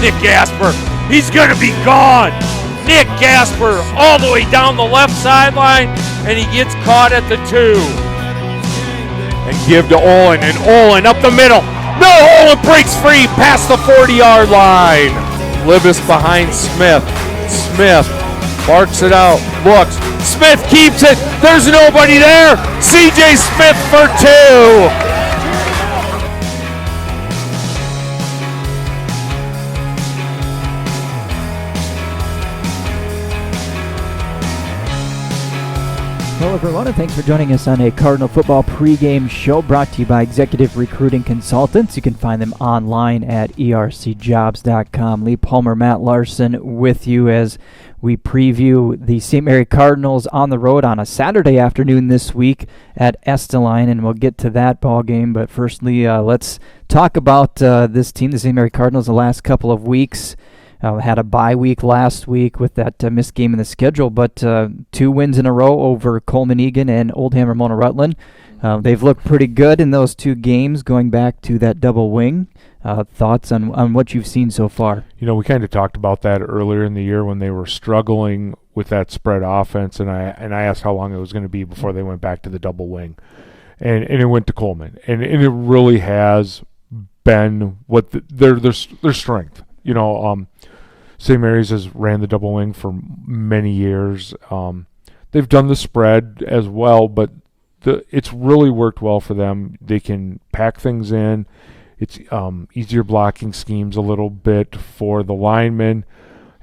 Nick Gasper. He's going to be gone. Nick Gasper all the way down the left sideline, and he gets caught at the 2. And give to Olin, and Olin up the middle. No, Olin breaks free past the 40-yard line. Libas behind Smith. Smith barks it out, looks. Smith keeps it. There's nobody there. C.J. Smith for 2. Hello everyone, and thanks for joining us on a Cardinal football pregame show brought to you by Executive Recruiting Consultants. You can find them online at ercjobs.com. Lee Palmer, Matt Larson with you as we preview the St. Mary Cardinals on the road on a Saturday afternoon this week at Estelline, and we'll get to that ball game. But firstly, let's talk about this team, the St. Mary Cardinals, the last couple of weeks. Had a bye week last week with that missed game in the schedule, but 2 wins in a row over Coleman Egan and Oldham Ramona Rutland. They've looked pretty good in those 2 games going back to that double wing. Thoughts on what you've seen so far? You know, we kind of talked about that earlier in the year when they were struggling with that spread offense, and I asked how long it was going to be before they went back to the double wing. And it went to Coleman. And it really has been what their strength. You know, St. Mary's has ran the double wing for many years. They've done the spread as well, but it's really worked well for them. They can pack things in. It's easier blocking schemes a little bit for the linemen,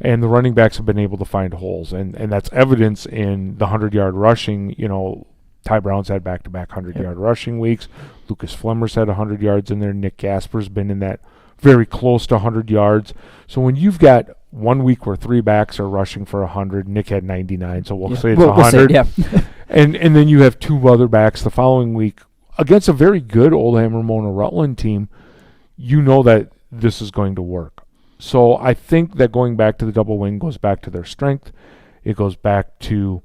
and the running backs have been able to find holes, and that's evidence in the 100-yard rushing. You know, Ty Brown's had back-to-back 100-yard rushing weeks. Lucas Flemmer's had 100 yards in there. Nick Gasper's been in that very close to 100 yards. So when you've got 1 week where 3 backs are rushing for 100, Nick had 99, so we'll say it's 100. We'll say, and then you have 2 other backs the following week against a very good Oldham Ramona Rutland team. You know that this is going to work. So I think that going back to the double wing goes back to their strength. It goes back to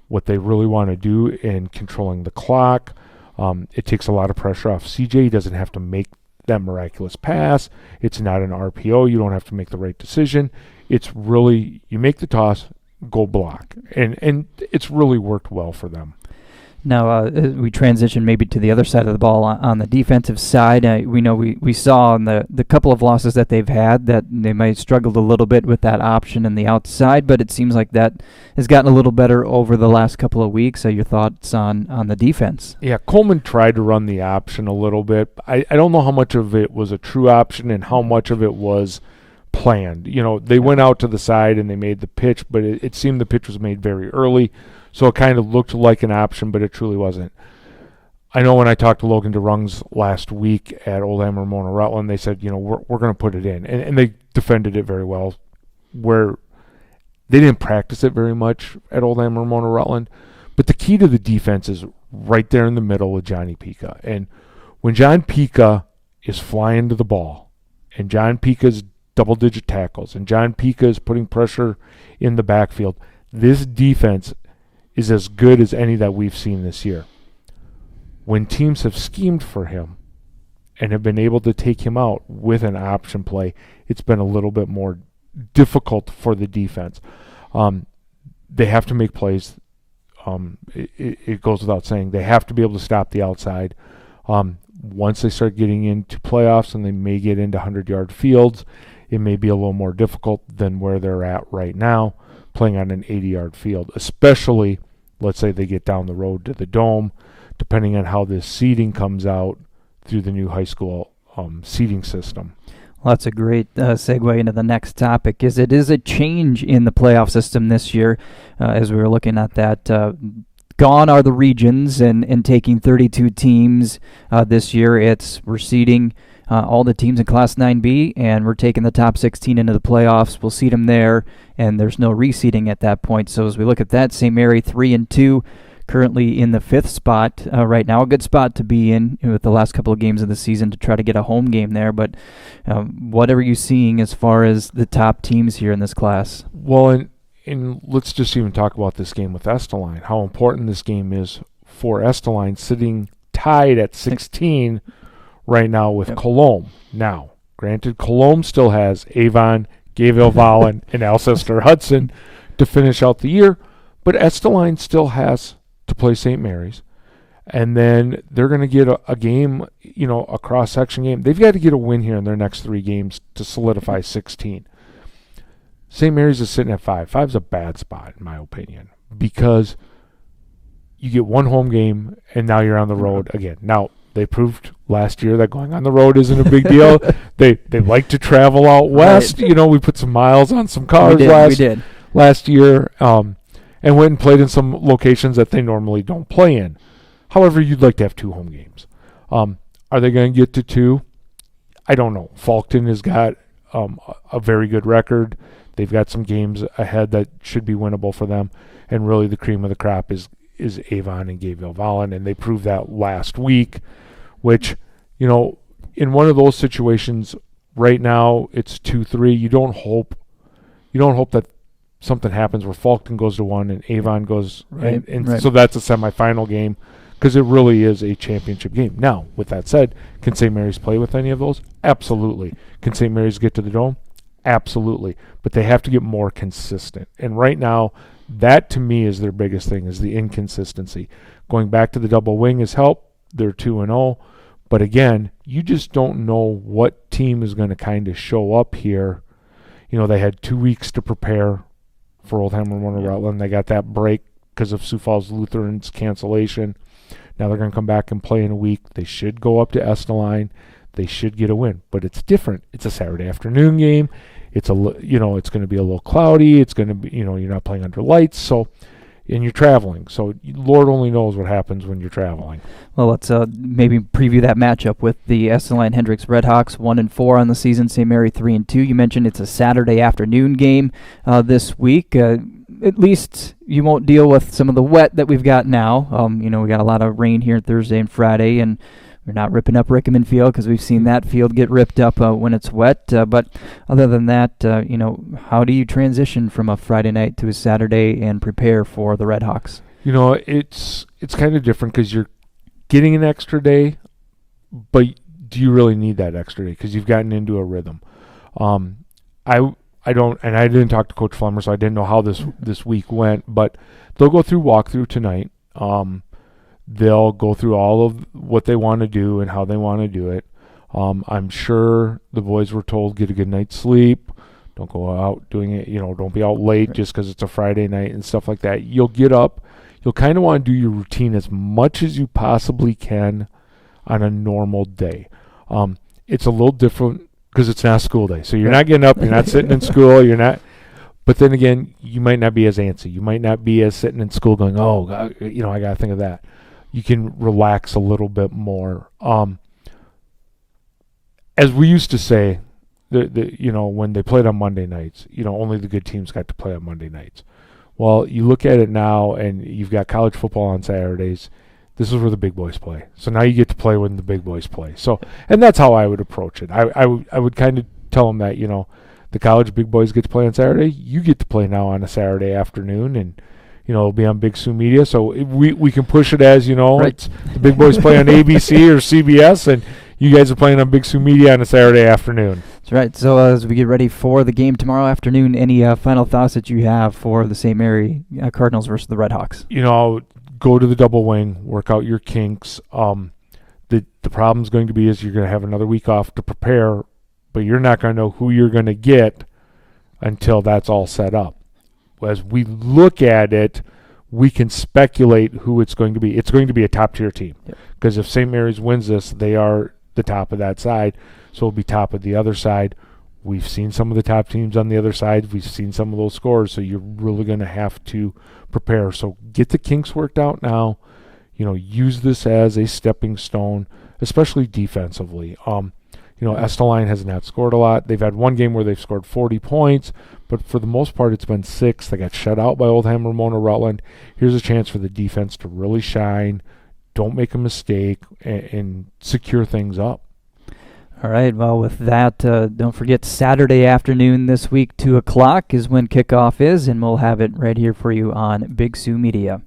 what they really want to do in controlling the clock. It takes a lot of pressure off CJ. He doesn't have to make that miraculous pass. It's not an RPO. You don't have to make the right decision. It's really, you make the toss, go block. And it's really worked well for them. Now, we transition maybe to the other side of the ball on the defensive side. We know we saw in the couple of losses that they've had that they might have struggled a little bit with that option in the outside, but it seems like that has gotten a little better over the last couple of weeks. Your thoughts on the defense? Yeah, Coleman tried to run the option a little bit. I don't know how much of it was a true option and how much of it was planned. You know, they went out to the side and they made the pitch, but it seemed the pitch was made very early. So it kind of looked like an option, but it truly wasn't. I know when I talked to Logan DeRungs last week at Oldham Ramona Rutland, they said, you know, we're going to put it in. And they defended it very well, where they didn't practice it very much at Oldham Ramona Rutland. But the key to the defense is right there in the middle with Johnny Pica. And when John Pica is flying to the ball, and John Pica's double-digit tackles, and John Pica is putting pressure in the backfield, this defense is as good as any that we've seen this year. When teams have schemed for him and have been able to take him out with an option play, it's been a little bit more difficult for the defense. They have to make plays. It goes without saying. They have to be able to stop the outside. Once they start getting into playoffs and they may get into 100-yard fields, it may be a little more difficult than where they're at right now, playing on an 80-yard field, especially, let's say they get down the road to the Dome, depending on how this seeding comes out through the new high school seeding system. Well, that's a great segue into the next topic. It is a change in the playoff system this year, as we were looking at that. Gone are the regions and taking 32 teams this year. We're seeding all the teams in Class 9B, and we're taking the top 16 into the playoffs. We'll seed them there, and there's no reseeding at that point. So as we look at that, St. Mary 3-2, currently in the 5th spot right now. A good spot to be in with the last couple of games of the season to try to get a home game there. But what are you seeing as far as the top teams here in this class? Well, and let's just even talk about this game with Estelline, how important this game is for Estelline, sitting tied at 16 right now with Cologne. Now, Granted, Cologne still has Avon, Gayville Vollen, and Alcester Hudson to finish out the year, but Estelline still has to play St. Mary's. And then they're going to get a game, a cross-section game. They've got to get a win here in their next 3 games to solidify 16. St. Mary's is sitting at 5. 5's a bad spot, in my opinion, because you get one home game, and now you're on the road again. Now, they proved last year that going on the road isn't a big deal. They like to travel out west. Right. We put some miles on some cars last year, and went and played in some locations that they normally don't play in. However, you'd like to have 2 home games. Are they going to get to 2? I don't know. Falkton has got a very good record. They've got some games ahead that should be winnable for them. And really the cream of the crop is Avon and Gayville Vollen, and they proved that last week, which, in one of those situations right now it's 2-3. You don't hope that something happens where Falkton goes to 1 and Avon goes right. So that's a semifinal game, because it really is a championship game. Now, with that said, can St. Mary's play with any of those? Absolutely. Can St. Mary's get to the Dome? Absolutely. But they have to get more consistent. And right now, that to me is their biggest thing, is the inconsistency. Going back to the double wing has helped. They're 2-0. But again, you just don't know what team is going to kind of show up here. They had 2 weeks to prepare for Old Hammer Rutland. They got that break because of Sioux Falls Lutheran's cancellation. Now they're going to come back and play in a week. They should go up to Estelline. They should get a win, but it's different. It's a Saturday afternoon game. It's it's going to be a little cloudy. It's going to be, you're not playing under lights, and you're traveling. So Lord only knows what happens when you're traveling. Well, let's maybe preview that matchup with the Estelline Hendricks Redhawks, 1-4 on the season. St. Mary 3-2. You mentioned it's a Saturday afternoon game this week. At least you won't deal with some of the wet that we've got now. We got a lot of rain here Thursday and Friday, and we're not ripping up Rickman Field because we've seen that field get ripped up when it's wet. But other than that, how do you transition from a Friday night to a Saturday and prepare for the Redhawks? It's kind of different because you're getting an extra day, but do you really need that extra day? Because you've gotten into a rhythm. I don't, and I didn't talk to Coach Flummer, so I didn't know how this week went. But they'll go through walkthrough tonight. They'll go through all of what they want to do and how they want to do it. I'm sure the boys were told, get a good night's sleep. Don't go out doing it. Don't be out late just because it's a Friday night and stuff like that. You'll get up. You'll kind of want to do your routine as much as you possibly can on a normal day. It's a little different because it's not school day. So you're not getting up. You're not sitting in school. You're not. But then again, you might not be as antsy. You might not be as sitting in school going, oh, I got to think of that. You can relax a little bit more. As we used to say, when they played on Monday nights, only the good teams got to play on Monday nights. Well, you look at it now, and you've got college football on Saturdays. This is where the big boys play. So now you get to play when the big boys play. So, and that's how I would approach it. I would kind of tell them that, the college big boys get to play on Saturday. You get to play now on a Saturday afternoon, and it'll be on Big Sioux Media. So we can push it as right. It's the big boys play on ABC or CBS, and you guys are playing on Big Sioux Media on a Saturday afternoon. That's right. So as we get ready for the game tomorrow afternoon, any final thoughts that you have for the St. Mary Cardinals versus the Redhawks? Go to the double wing, work out your kinks. The problem's going to be is you're going to have another week off to prepare, but you're not going to know who you're going to get until that's all set up. As we look at it, we can speculate who it's going to be. It's going to be a top-tier team because if St. Mary's wins this, they are the top of that side, so it'll be top of the other side. We've seen some of the top teams on the other side. We've seen some of those scores, so you're really going to have to prepare. So get the kinks worked out now. Use this as a stepping stone, especially defensively. Estelline has not scored a lot. They've had one game where they've scored 40 points, but for the most part it's been 6. They got shut out by Old Hammer Rutland. Here's a chance for the defense to really shine. Don't make a mistake and secure things up. All right, well, with that, don't forget Saturday afternoon this week, 2 o'clock is when kickoff is, and we'll have it right here for you on Big Sioux Media.